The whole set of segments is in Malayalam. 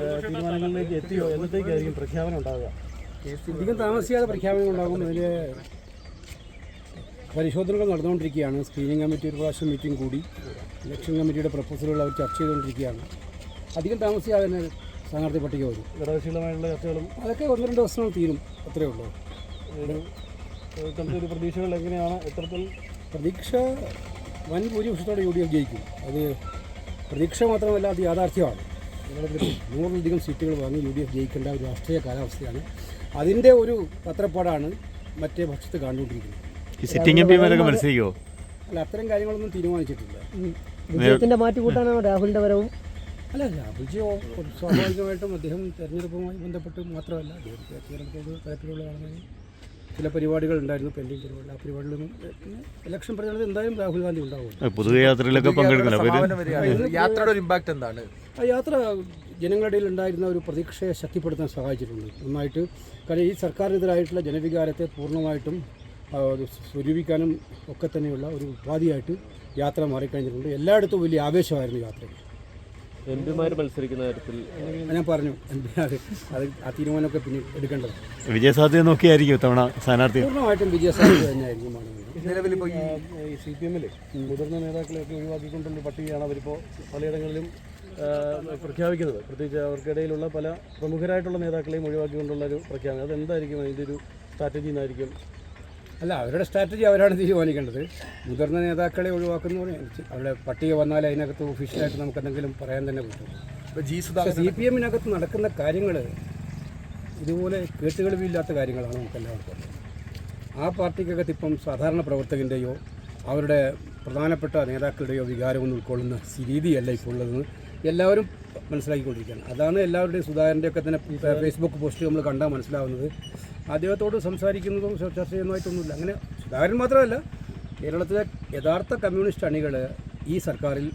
തീരുമാനങ്ങളിലേക്ക് എത്തിയോ? എന്നത്തേക്കായിരിക്കും പ്രഖ്യാപനം ഉണ്ടാവുക? അധികം താമസിയാതെ പ്രഖ്യാപനം ഉണ്ടാകും. അതിൽ പരിശോധനകൾ നടന്നുകൊണ്ടിരിക്കുകയാണ്. സ്ക്രീനിങ് കമ്മിറ്റി ഒരു പ്രാവശ്യം മീറ്റിംഗ് കൂടി ഇലക്ഷൻ കമ്മിറ്റിയുടെ പ്രപ്പോസലുകൾ അവർ ചർച്ച ചെയ്തുകൊണ്ടിരിക്കുകയാണ്. അധികം താമസിയാതെ തന്നെ സ്ഥാനാർത്ഥി പട്ടിക വരും. ഘടകശീലമായുള്ള ചർച്ചകളും അതൊക്കെ 1-2 ദിവസങ്ങൾ തീരും, അത്രയേ ഉള്ളൂ. ഒരു പ്രതീക്ഷകൾ എങ്ങനെയാണ്? എത്രത്തിൽ പ്രതീക്ഷ വൻ ഭൂരിപക്ഷത്തോടെ UDF ജയിക്കും. അത് പ്രതീക്ഷ മാത്രമല്ല, അത് യാഥാർത്ഥ്യമാണ്. കേരളത്തിൽ 100-ലധികം സീറ്റുകൾ വാങ്ങി UDF ജയിക്കേണ്ട ഒരു രാഷ്ട്രീയ കാലാവസ്ഥയാണ്. അതിൻ്റെ ഒരു പത്രപ്പാടാണ് മറ്റേ പക്ഷത്ത് കണ്ടുകൊണ്ടിരിക്കുന്നത്. അല്ല, അത്തരം കാര്യങ്ങളൊന്നും തീരുമാനിച്ചിട്ടില്ല. വിജയത്തിന്റെ മാറ്റി കൂട്ടാനാണ് രാഹുലിന്റെ വരവും. അല്ല, രാഹുൽജി സ്വാഭാവികമായിട്ടും അദ്ദേഹം തെരഞ്ഞെടുപ്പുമായി ബന്ധപ്പെട്ട് മാത്രമല്ല, അദ്ദേഹത്തെ തരത്തിലുള്ള ചില പരിപാടികൾ ഉണ്ടായിരുന്നു, പെൻഡിങ് പരിപാടി. ആ പരിപാടികളൊന്നും ഇലക്ഷൻ പ്രചാരണത്തിൽ എന്തായാലും രാഹുൽ ഗാന്ധി ഉണ്ടാവും. പൊതുയാത്രയിലൊക്കെ യാത്രയുടെ ഒരു ഇമ്പാക്ട് എന്താണ്? ആ യാത്ര ജനങ്ങളുടെ ഇടയിൽ ഉണ്ടായിരുന്ന ഒരു പ്രതീക്ഷയെ ശക്തിപ്പെടുത്താൻ സഹായിച്ചിട്ടുണ്ട് നന്നായിട്ട്. കാരണം ഈ സർക്കാരിനെതിരായിട്ടുള്ള ജനവികാരത്തെ പൂർണ്ണമായിട്ടും സ്വരൂപിക്കാനും ഒക്കെ തന്നെയുള്ള ഒരു ഉപാധിയായിട്ട് യാത്ര മാറിക്കഴിഞ്ഞിട്ടുണ്ട്. എല്ലായിടത്തും വലിയ ആവേശമായിരുന്നു യാത്രയിൽ. എംപിമാർ മത്സരിക്കുന്ന കാര്യത്തിൽ ഞാൻ പറഞ്ഞു, അത് ആ തീരുമാനമൊക്കെ പിന്നെ എടുക്കേണ്ടത്. വിജയസാധ്യത നോക്കിയായിരിക്കും തവണ സ്ഥാനാർത്ഥി. പൂർണ്ണമായിട്ടും വിജയസാധ്യത തന്നെയായിരിക്കും. നിലവിലിപ്പോൾ ഈ CPM മുതിർന്ന നേതാക്കളെയൊക്കെ ഒഴിവാക്കിക്കൊണ്ടുള്ള പട്ടികയാണ് അവരിപ്പോൾ പലയിടങ്ങളിലും പ്രഖ്യാപിക്കുന്നത്. പ്രത്യേകിച്ച് അവർക്കിടയിലുള്ള പല പ്രമുഖരായിട്ടുള്ള നേതാക്കളെയും ഒഴിവാക്കിക്കൊണ്ടുള്ള ഒരു പ്രഖ്യാപനം. അതെന്തായിരിക്കും അതിൻ്റെ ഒരു സ്ട്രാറ്റജി എന്നായിരിക്കും? അല്ല, അവരുടെ സ്ട്രാറ്റജി അവരാണ് തീരുമാനിക്കേണ്ടത്. മുതിർന്ന നേതാക്കളെ ഒഴിവാക്കുന്ന അവിടെ പട്ടിക വന്നാൽ അതിനകത്ത് ഒഫീഷ്യലായിട്ട് നമുക്ക് എന്തെങ്കിലും പറയാൻ തന്നെ പറ്റും. CPM-നകത്ത് നടക്കുന്ന കാര്യങ്ങൾ ഇതുപോലെ കേട്ടുകളിവില്ലാത്ത കാര്യങ്ങളാണ് നമുക്കെല്ലാവർക്കും. ആ പാർട്ടിക്കകത്ത് ഇപ്പം സാധാരണ പ്രവർത്തകൻ്റെയോ അവരുടെ പ്രധാനപ്പെട്ട നേതാക്കളുടെയോ വികാരമൊന്നും ഉൾക്കൊള്ളുന്ന രീതിയല്ല ഇപ്പോൾ ഉള്ളതെന്ന് എല്ലാവരും മനസ്സിലാക്കിക്കൊണ്ടിരിക്കുകയാണ്. അതാണ് എല്ലാവരുടെയും സുധാകരൻ്റെയൊക്കെ തന്നെ ഫേസ്ബുക്ക് പോസ്റ്റ് നമ്മൾ കണ്ടാൽ മനസ്സിലാവുന്നത്. അദ്ദേഹത്തോട് സംസാരിക്കുന്നതും ചർച്ച ചെയ്യുന്നതായിട്ടൊന്നുമില്ല. അങ്ങനെ സുധാകരൻ മാത്രമല്ല, കേരളത്തിലെ യഥാർത്ഥ കമ്മ്യൂണിസ്റ്റ് അണികൾ ഈ സർക്കാരിൽ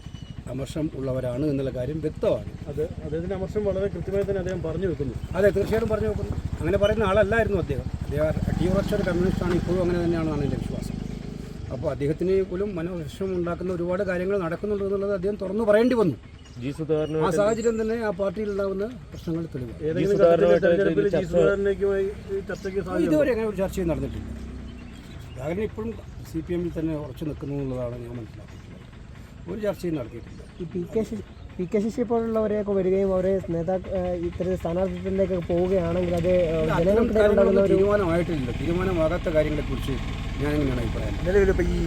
അമർഷം ഉള്ളവരാണ് എന്നുള്ള കാര്യം വ്യക്തമാണ്. അത് അദ്ദേഹത്തിൻ്റെ അമർഷം വളരെ കൃത്യമായി തന്നെ അദ്ദേഹം പറഞ്ഞു വെക്കുന്നു. അതെ, തീർച്ചയായിട്ടും പറഞ്ഞു വെക്കുന്നു. അങ്ങനെ പറയുന്ന ആളല്ലായിരുന്നു അദ്ദേഹം. അടിയുറച്ച ഒരു കമ്മ്യൂണിസ്റ്റാണ്, ഇപ്പോഴും അങ്ങനെ തന്നെയാണെന്നാണ് എൻ്റെ വിശ്വാസം. അപ്പോൾ അദ്ദേഹത്തിന് പോലും മനോവിഷം ഉണ്ടാക്കുന്ന ഒരുപാട് കാര്യങ്ങൾ നടക്കുന്നുണ്ട് എന്നുള്ളത് അദ്ദേഹം തുറന്നു പറയേണ്ടി വന്നു. ആ സാഹചര്യം തന്നെ ആ പാർട്ടിയിൽ ഉണ്ടാകുന്ന പ്രശ്നങ്ങൾ തെളിവ്. ഇതുവരെ അങ്ങനെ ഒരു ചർച്ചയും നടന്നിട്ടില്ല. സുധാകരൻ ഇപ്പോഴും CPM-ൽ തന്നെ ഉറച്ചു നിൽക്കുന്നു എന്നുള്ളതാണ് ഞാൻ മനസ്സിലാക്കിയിട്ടുള്ളത്. ഒരു ചർച്ചയും നടത്തിയിട്ടില്ല. ഈ PK ശശി പോലുള്ളവരെയൊക്കെ വരികയും അവരെ ഇത്തരം സ്ഥാനാർത്ഥിത്വത്തിലേക്ക് പോവുകയാണെങ്കിൽ അത് തീരുമാനമായിട്ടില്ല. തീരുമാനമാകാത്ത കാര്യങ്ങളെക്കുറിച്ച് ഞാനെങ്ങനെയാണ് അഭിപ്രായം? നിലവിലിപ്പോൾ ഈ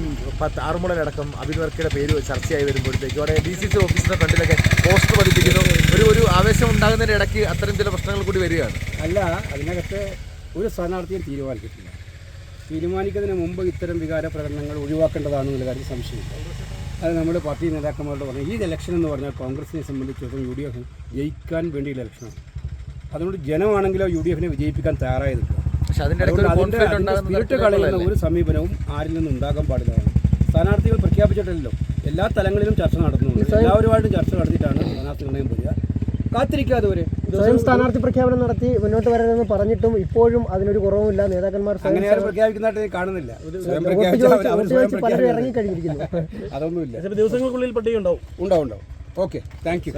ആറുമുളയിലടക്കം അഭിനവർക്കയുടെ പേര് ചർച്ചയായി വരുമ്പോഴത്തേക്കും അവിടെ DCC ഓഫീസിൻ്റെ ഫ്രണ്ടിലൊക്കെ പോസ്റ്റർ പതിപ്പിക്കുന്നു. ഒരു ആവേശം ഉണ്ടാകുന്നതിൻ്റെ ഇടയ്ക്ക് അത്തരം ചില പ്രശ്നങ്ങൾ കൂടി വരികയാണ്. അല്ല, അതിനകത്ത് ഒരു സ്ഥാനാർത്ഥിയും തീരുമാനിച്ചിട്ടില്ല. തീരുമാനിക്കുന്നതിന് മുമ്പ് ഇത്തരം വികാര പ്രകടനങ്ങൾ ഒഴിവാക്കേണ്ടതാണെന്നുള്ള കാര്യം സംശയമില്ല. അത് നമ്മൾ പാർട്ടി നേതാക്കന്മാരോട് പറഞ്ഞു. ഈ ഇലക്ഷൻ എന്ന് പറഞ്ഞാൽ കോൺഗ്രസിനെ സംബന്ധിച്ചിടത്തോളം UDF ജയിക്കാൻ വേണ്ടിയുള്ള ഇലക്ഷനാണ്. അതുകൊണ്ട് ജനമാണെങ്കിലോ UDF-നെ വിജയിപ്പിക്കാൻ തയ്യാറായി നിൽക്കുക. പക്ഷേ അതിൻ്റെ സ്പിരിറ്റ് കളയുന്ന ഒരു സമീപനവും ആരിൽ നിന്നും ഉണ്ടാകാൻ പാടില്ലതാണ്. സ്ഥാനാർത്ഥികൾ പ്രഖ്യാപിച്ചിട്ടില്ലല്ലോ. എല്ലാ തലങ്ങളിലും ചർച്ച നടത്തുന്നുണ്ട്. എല്ലാവരുമായിട്ടും ചർച്ച നടത്തിയിട്ടാണ് സ്ഥാനാർത്ഥി നിർണ്ണയം വരിക. കാത്തിരിക്കാതെ വരെ സ്വയം സ്ഥാനാർത്ഥി പ്രഖ്യാപനം നടത്തി മുന്നോട്ട് വരണമെന്ന് പറഞ്ഞിട്ടും ഇപ്പോഴും അതിനൊരു കുറവുമില്ല. നേതാക്കന്മാർ അങ്ങനെ പ്രഖ്യാപിക്കുന്നതായിട്ട് കാണുന്നില്ല. പലരും ഇറങ്ങിക്കഴിഞ്ഞിരിക്കുന്നു. അതൊന്നുമില്ല. ദിവസങ്ങൾക്കുള്ളിൽ പട്ടിക ഉണ്ടാവും. Okay, thank you.